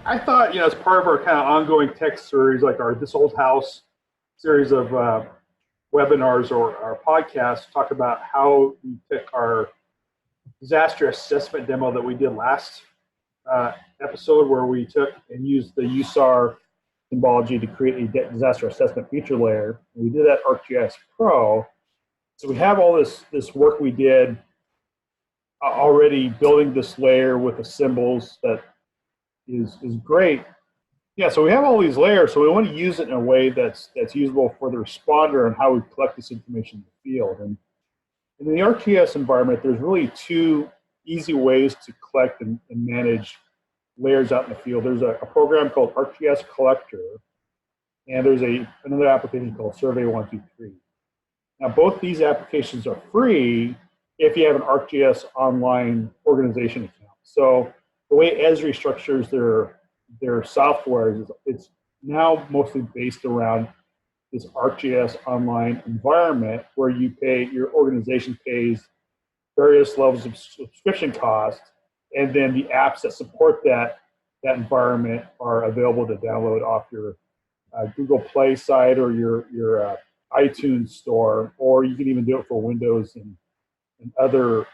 I thought, as part of our kind of ongoing tech series, like our This Old House series of webinars or our podcasts, talk about how we took our disaster assessment demo that we did last episode, where we took and used the USAR symbology to create a disaster assessment feature layer. And we did that ArcGIS Pro. So we have all this work we did already building this layer with the symbols that is great. Yeah, so we have all these layers, so we want to use it in a way that's usable for the responder and how we collect this information in the field. And in the ArcGIS environment, there's really two easy ways to collect and manage layers out in the field. There's a program called ArcGIS Collector, and there's another application called Survey123. Now, both these applications are free if you have an ArcGIS Online organization account. So the way Esri structures their software is it's now mostly based around this ArcGIS Online environment where your organization pays various levels of subscription cost, and then the apps that support that environment are available to download off your Google Play site or your iTunes store, or you can even do it for Windows and other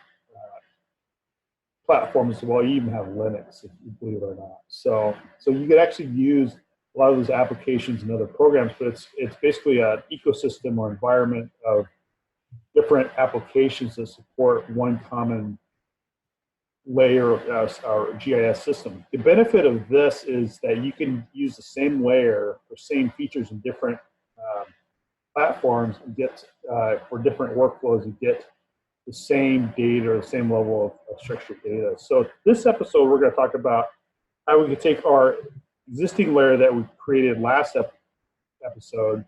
platforms as well. You even have Linux, if you believe it or not. So you could actually use a lot of those applications and other programs, but it's basically an ecosystem or environment of different applications that support one common layer of our GIS system. The benefit of this is that you can use the same layer or same features in different platforms and get for different workflows and get the same data or the same level of structured data. So this episode, we're going to talk about how we can take our existing layer that we created last episode,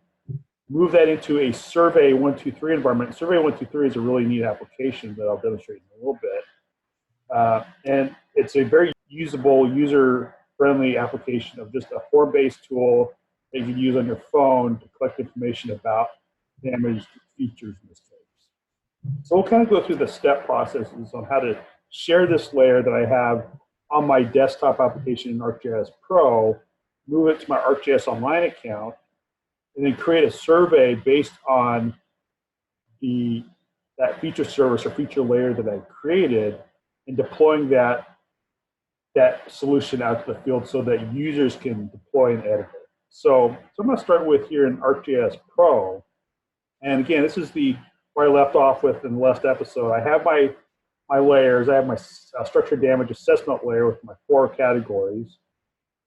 move that into a Survey123 environment. Survey123 is a really neat application that I'll demonstrate in a little bit. And it's a very usable, user-friendly application of just a form-based tool that you can use on your phone to collect information about damaged features in this case. So we'll kind of go through the step processes on how to share this layer that I have on my desktop application in ArcGIS Pro, move it to my ArcGIS Online account, and then create a survey based on that feature service or feature layer that I created, and deploying that solution out to the field so that users can deploy and edit it. So I'm going to start with here in ArcGIS Pro. And again, this is where I left off with in the last episode. I have my layers. I have my structured damage assessment layer with my 4 categories.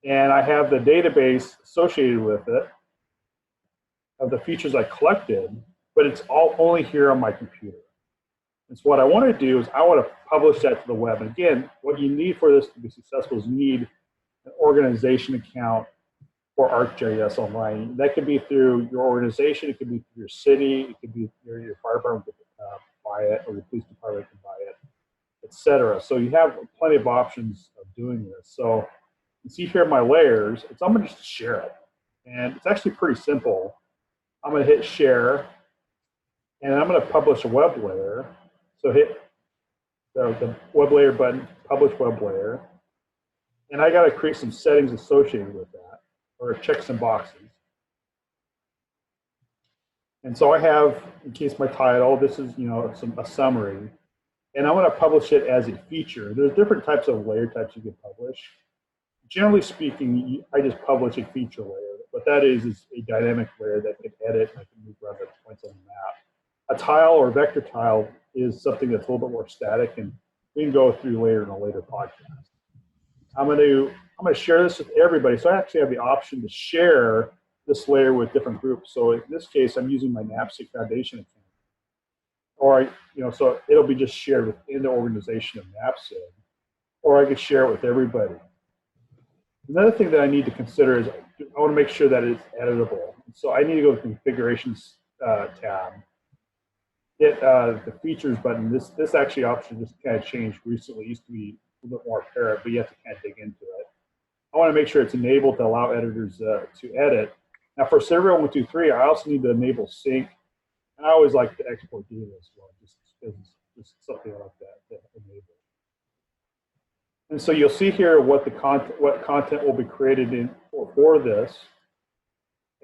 And I have the database associated with it of the features I collected, but it's all only here on my computer. And so what I want to do is I want to publish that to the web. And again, what you need for this to be successful is you need an organization account for ArcGIS Online. That could be through your organization, it could be through your city, it could be your fire department could buy it, or your police department can buy it, etc. So you have plenty of options of doing this. So you see here my layers, I'm going to just share it. And it's actually pretty simple. I'm going to hit share, and I'm going to publish a web layer. So hit the web layer button, publish web layer. And I got to create some settings associated with that, or check some boxes. And so I have, in case my title, this is a summary, and I want to publish it as a feature. There's different types of layer types you can publish. Generally speaking, I just publish a feature layer. What that is a dynamic layer that can edit and I can move around the points on the map. A tile or vector tile is something that's a little bit more static, and we can go through later in a later podcast. I'm going to share this with everybody. So I actually have the option to share this layer with different groups. So in this case, I'm using my NAPSG Foundation account, or so it'll be just shared within the organization of NAPSG, or I could share it with everybody. Another thing that I need to consider is I want to make sure that it's editable. So I need to go to the Configurations tab, hit the Features button. This actually option just kind of changed recently. It used to be a little bit more apparent, but you have to kind of dig into it. I want to make sure it's enabled to allow editors to edit. Now for Survey123, I also need to enable sync, and I always like to export data as well, just because it's just something I like that to enable. And so you'll see here what content will be created for this.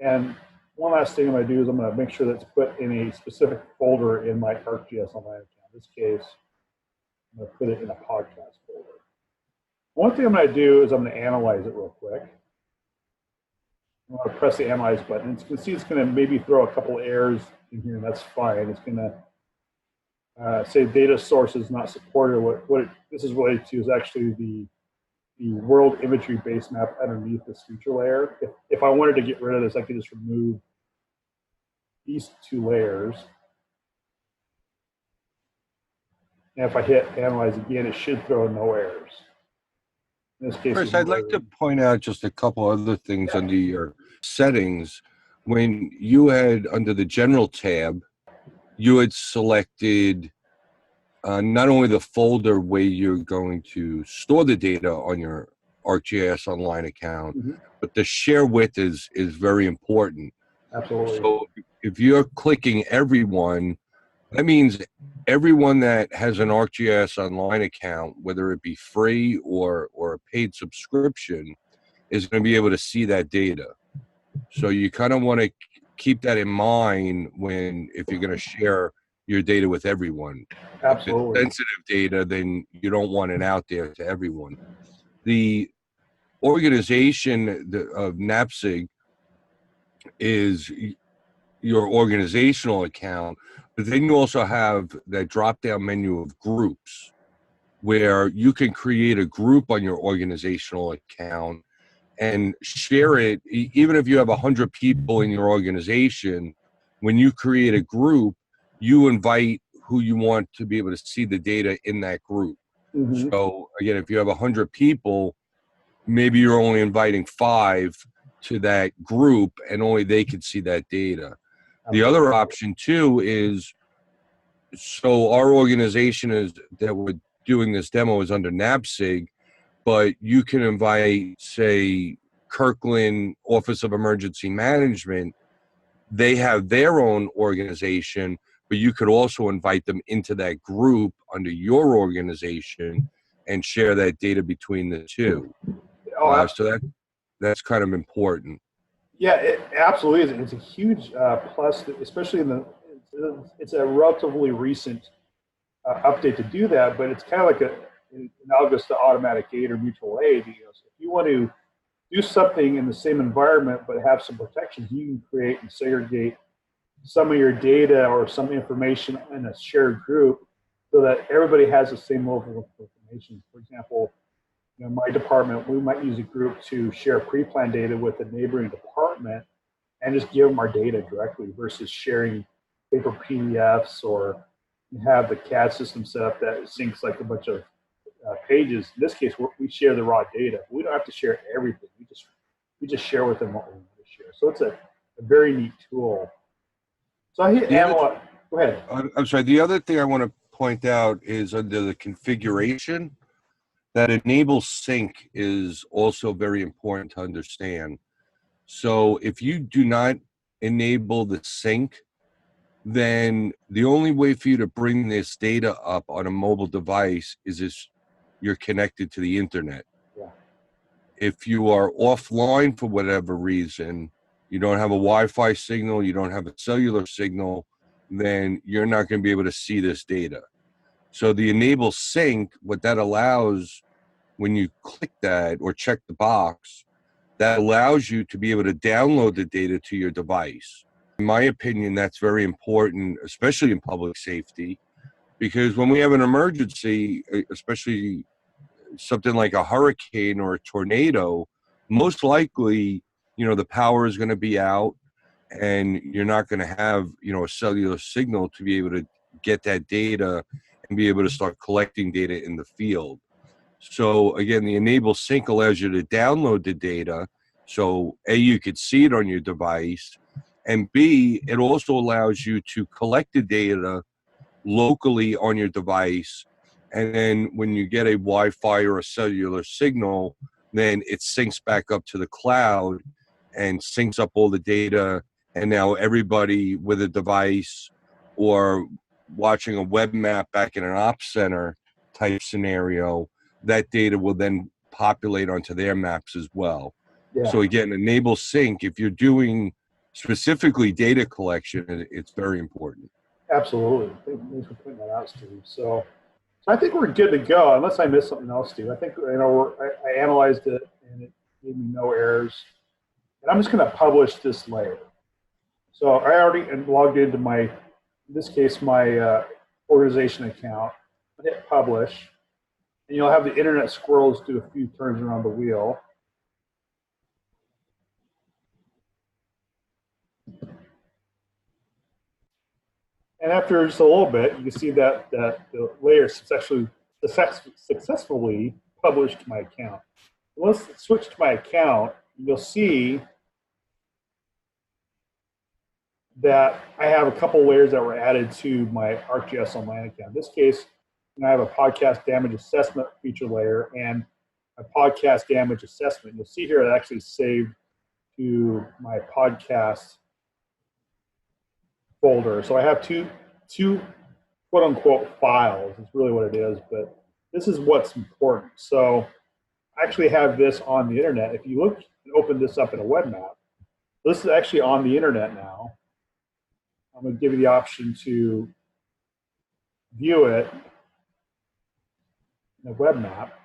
And one last thing I'm going to do is I'm going to make sure that's put in a specific folder in my ArcGIS Online account. In this case, I'm going to put it in a podcast folder. One thing I'm going to do is I'm going to analyze it real quick. I'm going to press the analyze button. As you can see, it's going to maybe throw a couple errors in here, and that's fine. It's going to say data source is not supported. This is related to is actually the world imagery base map underneath this feature layer. If I wanted to get rid of this, I could just remove these two layers. And if I hit analyze again, it should throw no errors. In this case, Chris, I'd like to point out just a couple other things under your settings. When you had under the general tab, you had selected not only the folder where you're going to store the data on your ArcGIS Online account, but the share with is very important. Absolutely. So if you're clicking everyone, that means everyone that has an ArcGIS Online account, whether it be free or a paid subscription, is going to be able to see that data. So you kind of want to keep that in mind if you're going to share your data with everyone. Absolutely. If it's sensitive data, then you don't want it out there to everyone. The organization of NAPSG is your organizational account, but then you also have that drop-down menu of groups where you can create a group on your organizational account and share it. Even if you have 100 people in your organization, when you create a group, you invite who you want to be able to see the data in that group. So again, if you have 100 people, maybe you're only inviting 5 to that group and only they can see that data. The other option too is, so our organization that we're doing this demo is under NAPSG, but you can invite, say, Kirkland Office of Emergency Management. They have their own organization, but you could also invite them into that group under your organization and share that data between the two. So that's kind of important. Yeah, it absolutely is. It's a huge plus, especially it's a relatively recent update to do that, but it's kind of like analogous to automatic aid or mutual aid. So if you want to do something in the same environment but have some protections, you can create and segregate some of your data or some information in a shared group so that everybody has the same level of information. For example, my department, we might use a group to share pre-planned data with a neighboring department and just give them our data directly versus sharing paper PDFs or have the CAD system set up that syncs like a bunch of pages. In this case, we share the raw data. We don't have to share everything. We just share with them what we want to share. So it's a very neat tool. So I hit analyze. Go ahead. I'm sorry. The other thing I want to point out is under the configuration, that enable sync is also very important to understand. So if you do not enable the sync, then the only way for you to bring this data up on a mobile device is if you're connected to the internet. Yeah. If you are offline for whatever reason, you don't have a Wi-Fi signal, you don't have a cellular signal, then you're not going to be able to see this data. So the enable sync, what that allows, when you click that or check the box, that allows you to be able to download the data to your device. In my opinion, that's very important, especially in public safety, because when we have an emergency, especially something like a hurricane or a tornado, most likely, the power is going to be out and you're not going to have, a cellular signal to be able to get that data and be able to start collecting data in the field. So again, the enable sync allows you to download the data. So A, you could see it on your device, and B, it also allows you to collect the data locally on your device. And then when you get a Wi-Fi or a cellular signal, then it syncs back up to the cloud and syncs up all the data. And now everybody with a device or watching a web map back in an ops center type scenario that data will then populate onto their maps as well. Yeah. So again, enable sync. If you're doing specifically data collection, it's very important. Absolutely. Thanks for pointing that out, Steve. So I think we're good to go, unless I missed something else, Steve. I think I analyzed it and it gave me no errors. And I'm just going to publish this layer. So I already logged into my, in this case, my organization account. I hit publish, and you'll have the internet squirrels do a few turns around the wheel. And after just a little bit, you can see that the layer successfully published to my account. Let's switch to my account. You'll see that I have a couple layers that were added to my ArcGIS Online account. In this case, I have a podcast damage assessment feature layer and a podcast damage assessment. You'll see here it actually saved to my podcast folder. So I have two quote unquote files is really what it is, but this is what's important. So I actually have this on the internet. If you look and open this up in a web map, this is actually on the internet now. I'm going to give you the option to view it in a web map.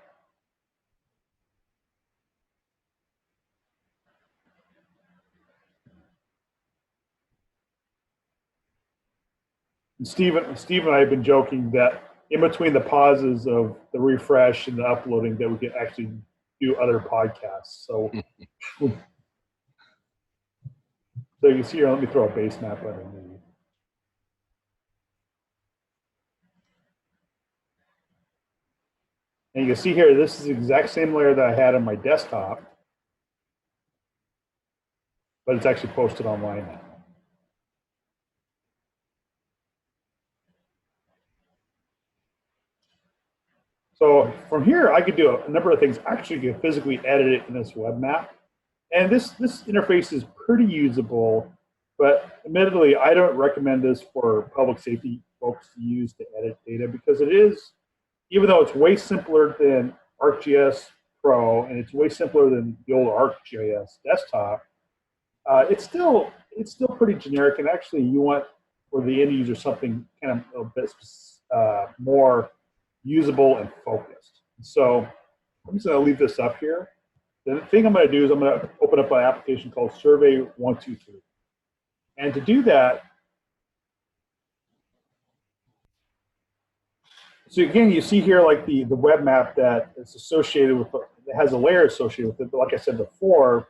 And Steve and I have been joking that in between the pauses of the refresh and the uploading that we could actually do other podcasts. So, so you can see here, let me throw a base map underneath. And you can see here, this is the exact same layer that I had on my desktop, but it's actually posted online now. So from here, I could do a number of things. Actually, you can physically edit it in this web map. And this interface is pretty usable, but admittedly, I don't recommend this for public safety folks to use to edit data because it is, even though it's way simpler than ArcGIS Pro and it's way simpler than the old ArcGIS desktop, it's still pretty generic. And actually, you want for the end user something kind of a bit more usable and focused. So I'm just going to leave this up here. The thing I'm going to do is I'm going to open up an application called Survey 123. And to do that, so again, you see here like the web map that is associated with, it has a layer associated with it. But like I said before,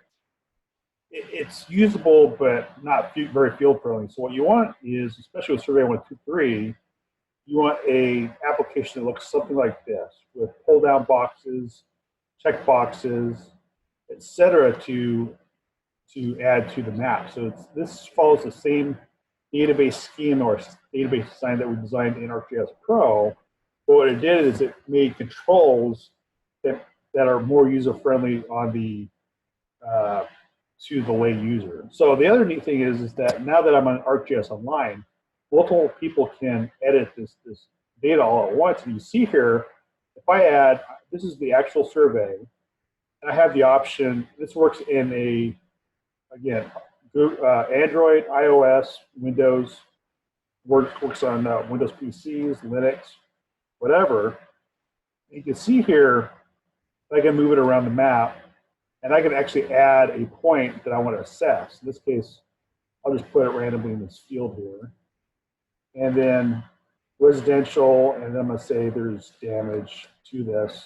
it's usable, but not very field friendly. So what you want is, especially with Survey 123, you want a application that looks something like this with pull down boxes, check boxes, etc. to add to the map. So this follows the same database scheme or database design that we designed in ArcGIS Pro. But what it did is it made controls that are more user friendly on the to the lay user. So the other neat thing is that now that I'm on ArcGIS Online, multiple people can edit this data all at once. And you see here, if I add, this is the actual survey, and I have the option, this works in a, again, Android, iOS, Windows, works on Windows PCs, Linux, whatever. You can see here, I can move it around the map, and I can actually add a point that I want to assess. In this case, I'll just put it randomly in this field here. And then residential, and then I'm going to say there's damage to this.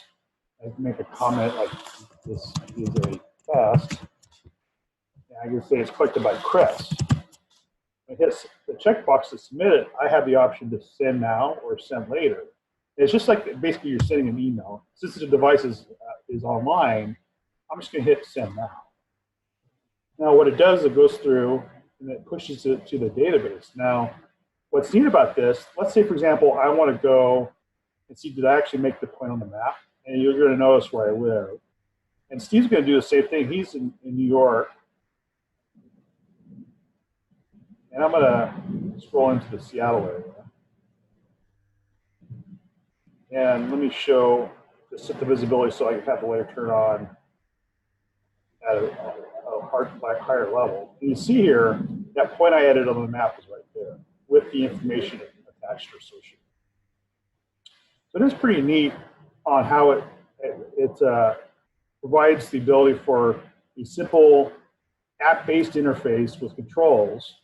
I can make a comment like this is a test. And I can say it's collected by Chris. I hit the checkbox to submit it. I have the option to send now or send later. It's just like basically you're sending an email. Since the device is online, I'm just going to hit send now. Now what it does, it goes through and it pushes it to the database. Now, what's neat about this, let's say, for example, I want to go and see, did I actually make the point on the map? And you're going to notice where I live. And Steve's going to do the same thing. He's in New York. And I'm going to scroll into the Seattle area. And let me show just set the visibility so I can have the layer turn on at a higher level. And you see here, that point I added on the map is right there with the information attached or associated. So it is pretty neat on how it provides the ability for a simple app-based interface with controls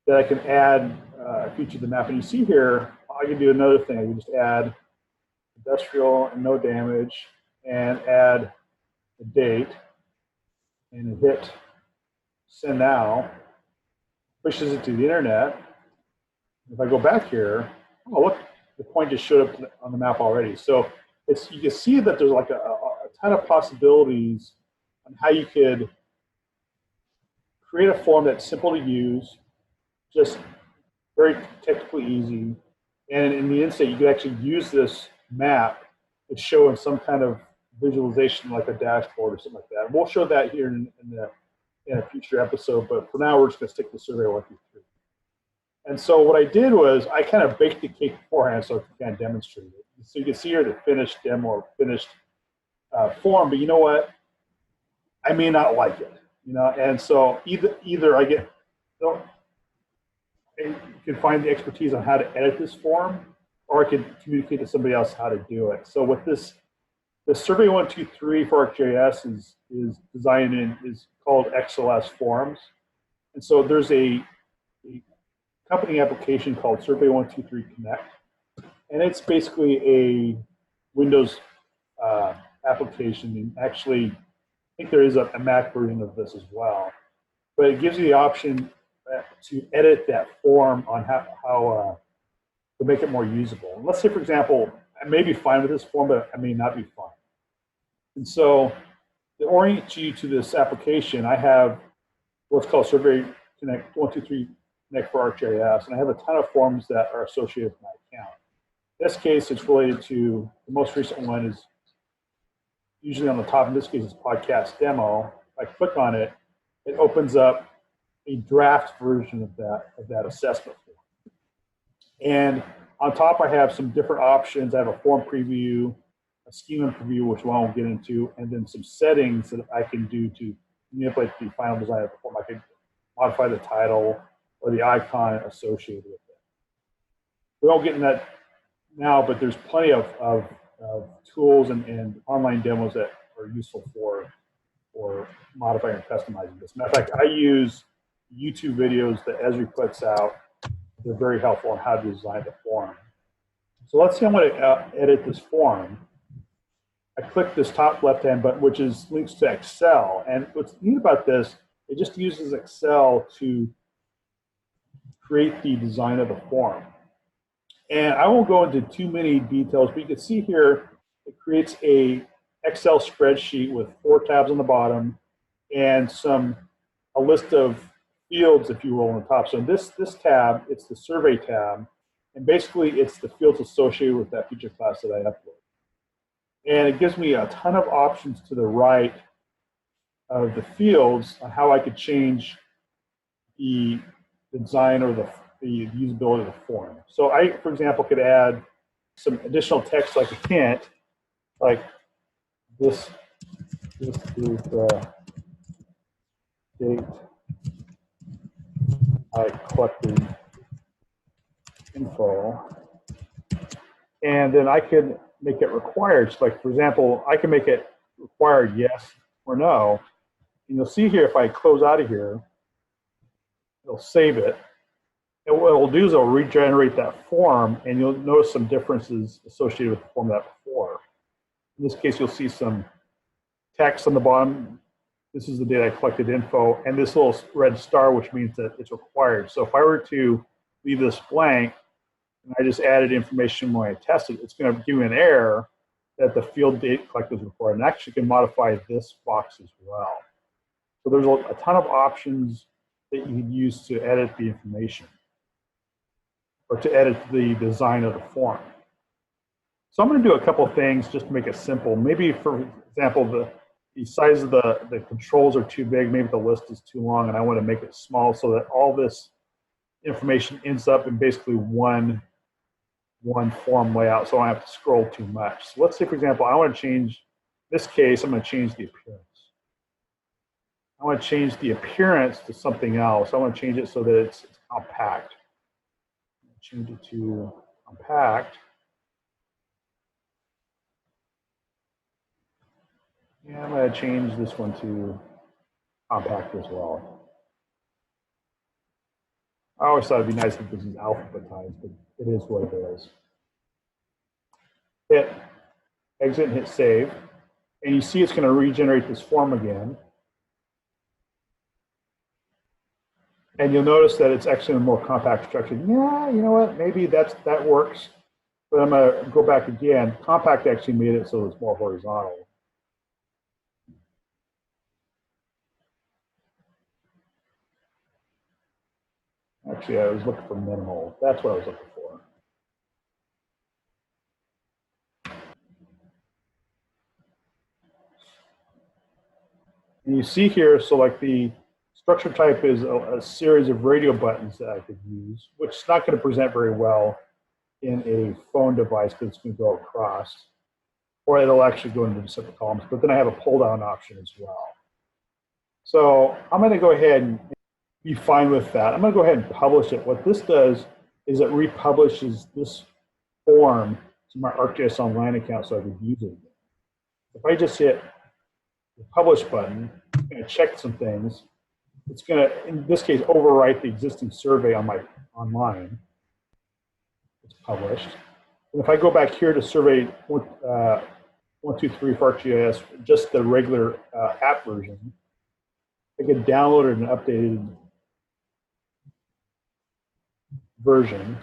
that I can add a feature to the map. And you see here, I can do another thing. I can just add industrial and no damage and add the date and hit send now, pushes it to the internet. If I go back here, oh look, the point just showed up on the map already. So you can see that there's like a ton of possibilities on how you could create a form that's simple to use, just very technically easy. And in the instant, you could actually use this map to show in some kind of visualization like a dashboard or something like that. And we'll show that here in a future episode, but for now, we're just going to stick to Survey 123. And so what I did was I kind of baked the cake beforehand so I can demonstrate it. So you can see here the finished demo or finished form, but you know what? I may not like it, and so either I get, you can find the expertise on how to edit this form, or I can communicate to somebody else how to do it. So with this, the Survey 123 for ArcGIS is designed is called XLS Forms. And so there's a company application called Survey 123 Connect. And it's basically a Windows application. And actually, I think there is a Mac version of this as well. But it gives you the option to edit that form on how to make it more usable. And let's say, for example, I may be fine with this form, but I may not be fine. And so to orient you to this application, I have what's called Survey Connect 123 Connect for ArcGIS, and I have a ton of forms that are associated with my account. In this case, it's related to the most recent one is usually on the top. In this case, it's podcast demo. If I click on it, it opens up a draft version of that assessment form. And on top, I have some different options. I have a form preview, a schema preview, which I won't get into, and then some settings that I can do to manipulate the final design of the form. I can modify the title or the icon associated with it. We won't get into that now, but there's plenty of tools and online demos that are useful for modifying and customizing this. Matter of fact, I use YouTube videos that Esri puts out. They're very helpful on how to design the form. So let's say I'm going to edit this form. I click this top left-hand button, which links to Excel. And what's neat about this, it just uses Excel to create the design of the form. And I won't go into too many details, but you can see here, it creates a Excel spreadsheet with 4 tabs on the bottom and a list of fields, if you will, on the top. So in this tab, it's the survey tab, and basically it's the fields associated with that feature class that I upload. And it gives me a ton of options to the right of the fields on how I could change the design or the usability of the form. So I, for example, could add some additional text like a hint, like this is the date I collected info, and then I could make it required. So like, for example, I can make it required yes or no. And you'll see here, if I close out of here, it'll save it. And what it'll do is it'll regenerate that form, and you'll notice some differences associated with the form that before. In this case, you'll see some text on the bottom. This is the date I collected info, and this little red star, which means that it's required. So if I were to leave this blank, and I just added information when I tested, it's going to give me an error that the field date collected is required. And actually can modify this box as well. So there's a ton of options that you can use to edit the information or to edit the design of the form. So I'm going to do a couple of things just to make it simple. Maybe, for example, the size of the controls are too big. Maybe the list is too long, and I want to make it small so that all this information ends up in basically one one form layout so I don't have to scroll too much. So let's say, for example, I want to change, this case, I'm going to change the appearance. I want to change the appearance to something else. I want to change it so that it's compact. Change it to compact. And I'm going to change this one to compact as well. I always thought it'd be nice if this is alphabetized, but it is what it is. Hit exit and hit save. And you see it's going to regenerate this form again. And you'll notice that it's actually a more compact structure. Yeah, you know what? Maybe that works. But I'm going to go back again. Compact actually made it so it's more horizontal. Actually, I was looking for minimal. That's what I was looking for. And you see here, so like the structure type is a series of radio buttons that I could use, which is not going to present very well in a phone device because it's going to go across, or it'll actually go into separate columns. But then I have a pull down option as well. So I'm going to go ahead and be fine with that. I'm going to go ahead and publish it. What this does is it republishes this form to my ArcGIS Online account so I can use it. If I just hit the publish button and check some things, it's going to, in this case, overwrite the existing survey on my online. It's published. And if I go back here to survey 123 for ArcGIS, just the regular app version, I can download an updated version.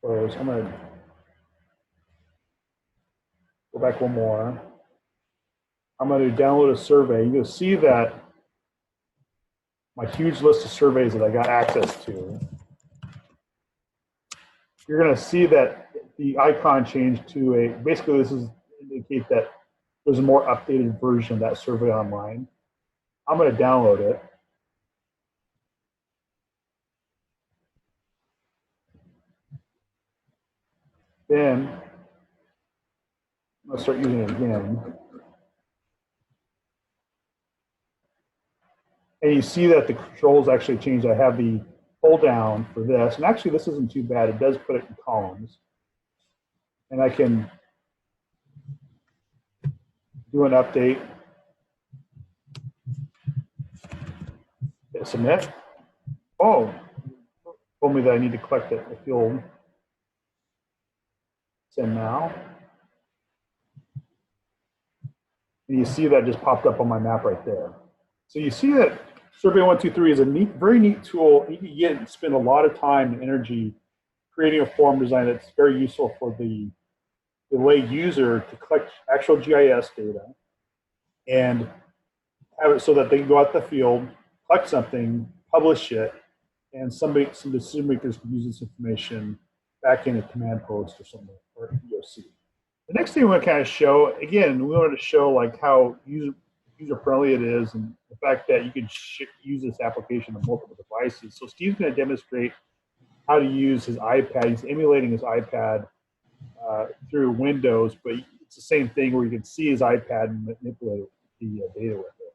So I'm going to go back one more. I'm going to download a survey. You'll see that my huge list of surveys that I got access to, you're going to see that the icon changed to a, basically this is indicate that there's a more updated version of that survey online. I'm going to download it. Then I'm going to start using it again. And you see that the controls actually changed. I have the pull down for this. And actually, this isn't too bad. It does put it in columns. And I can do an update. Hit submit. Oh, told me that I need to collect the field. Send now. And you see that just popped up on my map right there. So you see that Survey 123 is a neat, very neat tool. You can get and spend a lot of time and energy creating a form design that's very useful for the lay user to collect actual GIS data and have it so that they can go out the field, collect something, publish it, and some decision makers can use this information back in a command post or something, or EOC. The next thing we want to kind of show, again, we wanted to show like how user-friendly it is and the fact that you can use this application on multiple devices. So Steve's going to demonstrate how to use his iPad. He's emulating his iPad through Windows, but it's the same thing where you can see his iPad and manipulate the data with it.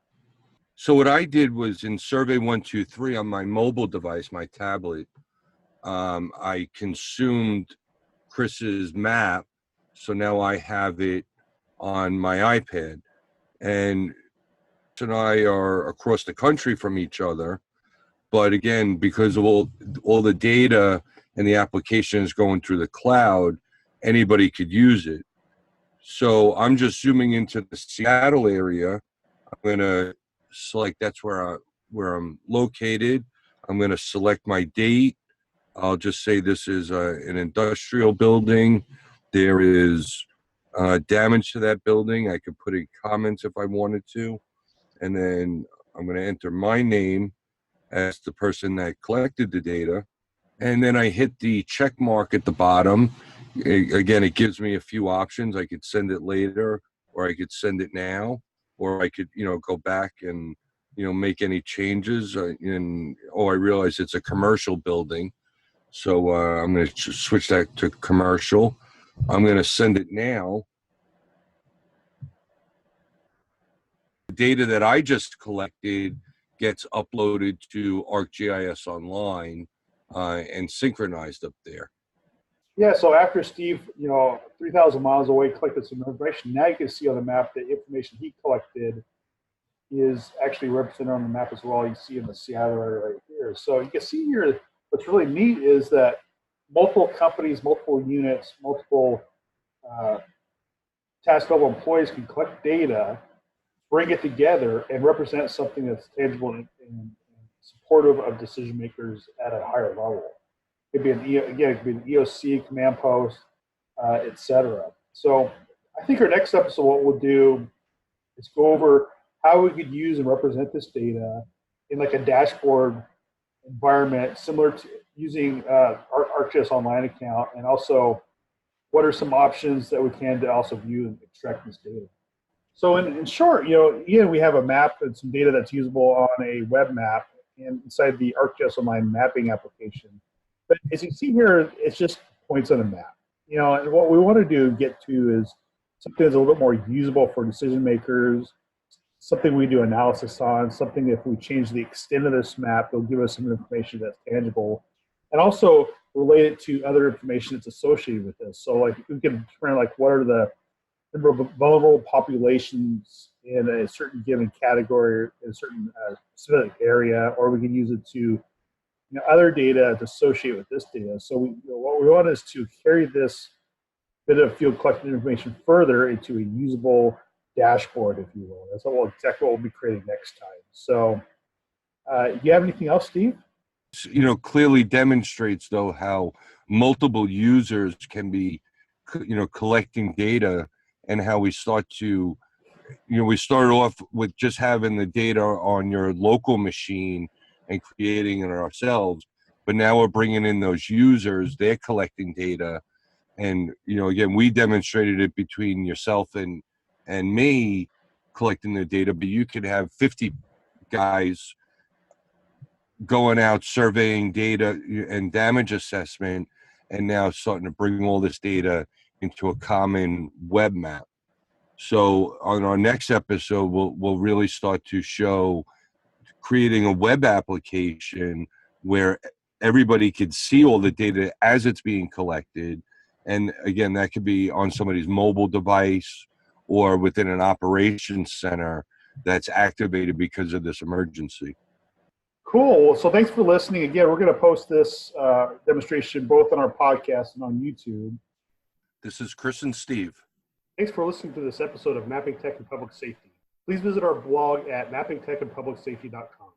So what I did was in Survey 123 on my mobile device, my tablet, I consumed Chris's map. So now I have it on my iPad. And Chris and I are across the country from each other. But again, because of all the data and the application is going through the cloud, anybody could use it. So I'm just zooming into the Seattle area. I'm going to select, that's where I'm located. I'm going to select my date. I'll just say this is an industrial building. There is damage to that building. I could put in comments if I wanted to. And then I'm going to enter my name as the person that collected the data. And then I hit the check mark at the bottom. Again, it gives me a few options. I could send it later, or I could send it now, or I could, go back and make any changes. I realize it's a commercial building. So I'm going to switch that to commercial. I'm going to send it now. The data that I just collected gets uploaded to ArcGIS Online and synchronized up there. Yeah, so after Steve, 3,000 miles away, collected some information, now you can see on the map the information he collected is actually represented on the map as well. You see in the Seattle area right here. So you can see here, what's really neat is that multiple companies, multiple units, multiple task level employees can collect data, bring it together, and represent something that's tangible and supportive of decision makers at a higher level. It could be it could be an EOC, command post, etc. So I think our next episode, what we'll do is go over how we could use and represent this data in like a dashboard environment, similar to using our ArcGIS Online account, and also what are some options that we can to also view and extract this data. So in short, we have a map and some data that's usable on a web map inside the ArcGIS Online mapping application. But as you see here, it's just points on a map. And what we want to do get to is something that's a little bit more usable for decision makers, something we do analysis on, something if we change the extent of this map, it'll give us some information that's tangible, and also relate it to other information that's associated with this. So like we can determine like what are the number of vulnerable populations in a certain given category, in a certain specific area, or we can use it to other data to associate with this data. So what we want is to carry this bit of field collected information further into a usable dashboard, if you will. That's exactly what we'll be creating next time. So do you have anything else, Steve? Clearly demonstrates though how multiple users can be, collecting data, and how we start to, we started off with just having the data on your local machine and creating it ourselves, but now we're bringing in those users, they're collecting data. And, again, we demonstrated it between yourself and me collecting the data, but you could have 50 guys going out surveying data and damage assessment, and now starting to bring all this data into a common web map. So on our next episode, we'll really start to show creating a web application where everybody could see all the data as it's being collected. And again, that could be on somebody's mobile device or within an operations center that's activated because of this emergency. Cool. So thanks for listening. Again, we're going to post this demonstration both on our podcast and on YouTube. This is Chris and Steve. Thanks for listening to this episode of Mapping Tech and Public Safety. Please visit our blog at mappingtechandpublicsafety.com.